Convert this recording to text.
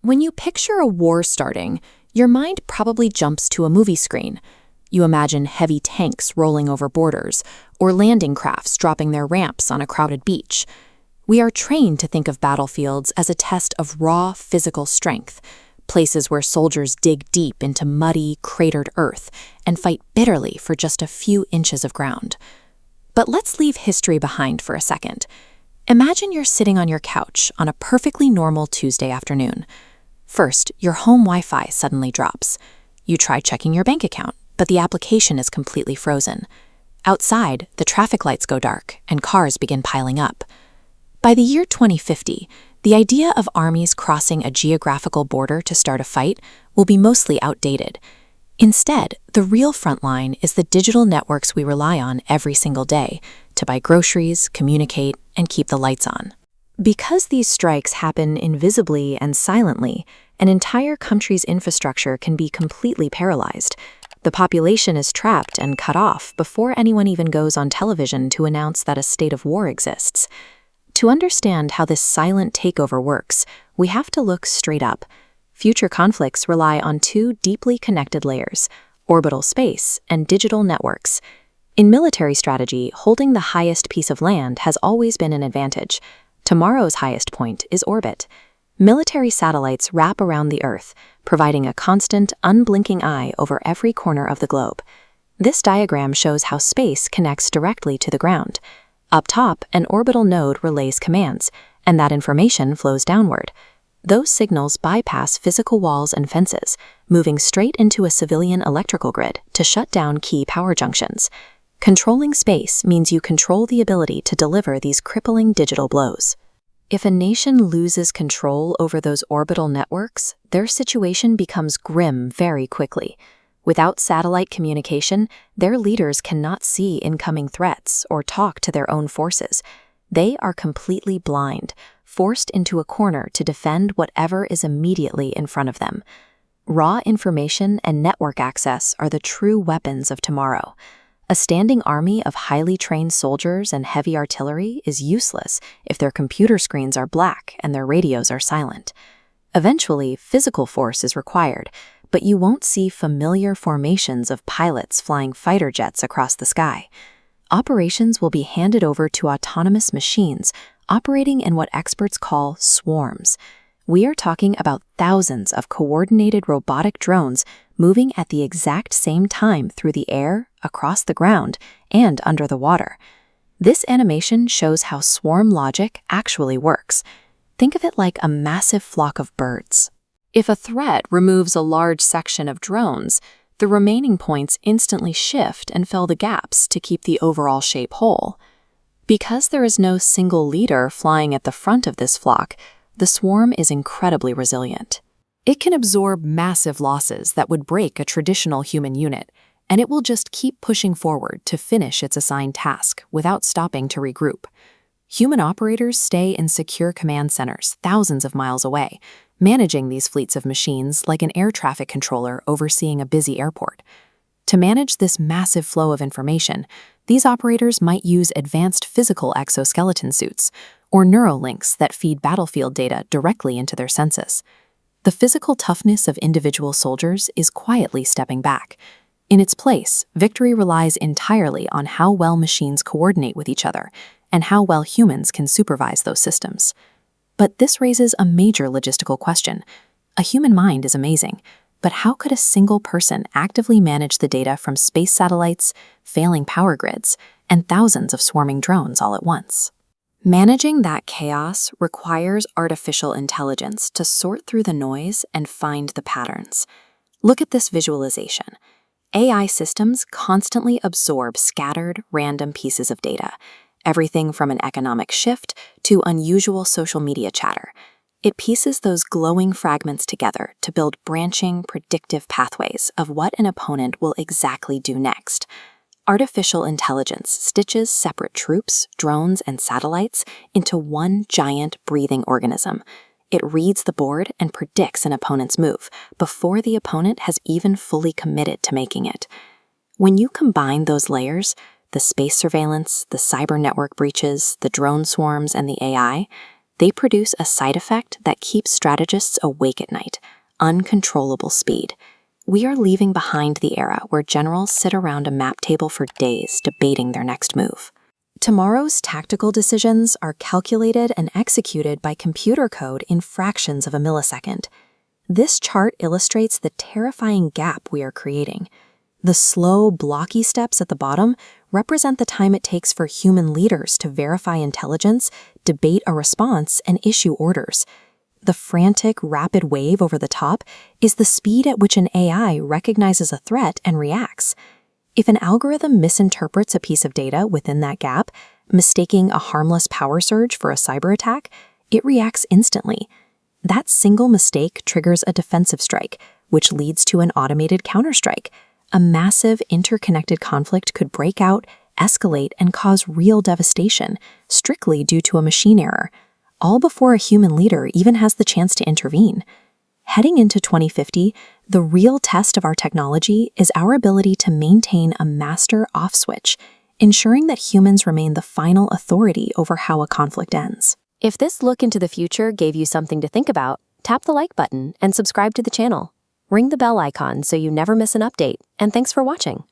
When you picture a war starting, your mind probably jumps to a movie screen. You imagine heavy tanks rolling over borders, or landing crafts dropping their ramps on a crowded beach. We are trained to think of battlefields as a test of raw physical strength, places where soldiers dig deep into muddy, cratered earth and fight bitterly for just a few inches of ground. But let's leave history behind for a second. Imagine you're sitting on your couch on a perfectly normal Tuesday afternoon. First, your home Wi-Fi suddenly drops. You try checking your bank account, but the application is completely frozen. Outside, the traffic lights go dark and cars begin piling up. By the year 2050, the idea of armies crossing a geographical border to start a fight will be mostly outdated. Instead, the real front line is the digital networks we rely on every single day to buy groceries, communicate, and keep the lights on. Because these strikes happen invisibly and silently, an entire country's infrastructure can be completely paralyzed. The population is trapped and cut off before anyone even goes on television to announce that a state of war exists. To understand how this silent takeover works, we have to look straight up. Future conflicts rely on two deeply connected layers: orbital space and digital networks. In military strategy, holding the highest piece of land has always been an advantage. Tomorrow's highest point is orbit. Military satellites wrap around the Earth, providing a constant, unblinking eye over every corner of the globe. This diagram shows how space connects directly to the ground. Up top, an orbital node relays commands, and that information flows downward. Those signals bypass physical walls and fences, moving straight into a civilian electrical grid to shut down key power junctions. Controlling space means you control the ability to deliver these crippling digital blows. If a nation loses control over those orbital networks, their situation becomes grim very quickly. Without satellite communication, their leaders cannot see incoming threats or talk to their own forces. They are completely blind, forced into a corner to defend whatever is immediately in front of them. Raw information and network access are the true weapons of tomorrow. A standing army of highly trained soldiers and heavy artillery is useless if their computer screens are black and their radios are silent. Eventually, physical force is required, but you won't see familiar formations of pilots flying fighter jets across the sky. Operations will be handed over to autonomous machines operating in what experts call swarms. We are talking about thousands of coordinated robotic drones moving at the exact same time through the air, across the ground, and under the water. This animation shows how swarm logic actually works. Think of it like a massive flock of birds. If a threat removes a large section of drones, the remaining points instantly shift and fill the gaps to keep the overall shape whole. Because there is no single leader flying at the front of this flock, the swarm is incredibly resilient. It can absorb massive losses that would break a traditional human unit, and it will just keep pushing forward to finish its assigned task without stopping to regroup. Human operators stay in secure command centers thousands of miles away, managing these fleets of machines like an air traffic controller overseeing a busy airport. To manage this massive flow of information, these operators might use advanced physical exoskeleton suits or neural links that feed battlefield data directly into their senses. The physical toughness of individual soldiers is quietly stepping back. In its place, victory relies entirely on how well machines coordinate with each other and how well humans can supervise those systems. But this raises a major logistical question. A human mind is amazing, but how could a single person actively manage the data from space satellites, failing power grids, and thousands of swarming drones all at once? Managing that chaos requires artificial intelligence to sort through the noise and find the patterns. Look at this visualization. AI systems constantly absorb scattered, random pieces of data, everything from an economic shift to unusual social media chatter. It pieces those glowing fragments together to build branching, predictive pathways of what an opponent will exactly do next. Artificial intelligence stitches separate troops, drones, and satellites into one giant breathing organism. It reads the board and predicts an opponent's move before the opponent has even fully committed to making it. When you combine those layers, the space surveillance, the cyber network breaches, the drone swarms, and the AI, They produce a side effect that keeps strategists awake at night: uncontrollable speed. We are leaving behind the era where generals sit around a map table for days debating their next move. Tomorrow's tactical decisions are calculated and executed by computer code in fractions of a millisecond. This chart illustrates the terrifying gap we are creating. The slow, blocky steps at the bottom represent the time it takes for human leaders to verify intelligence, debate a response, and issue orders. The frantic, rapid wave over the top is the speed at which an AI recognizes a threat and reacts. If an algorithm misinterprets a piece of data within that gap, mistaking a harmless power surge for a cyber attack, it reacts instantly. That single mistake triggers a defensive strike, which leads to an automated counterstrike. A massive, interconnected conflict could break out, escalate, and cause real devastation, strictly due to a machine error, all before a human leader even has the chance to intervene. Heading into 2050, the real test of our technology is our ability to maintain a master off switch, ensuring that humans remain the final authority over how a conflict ends. If this look into the future gave you something to think about, tap the like button and subscribe to the channel. Ring the bell icon so you never miss an update, and thanks for watching.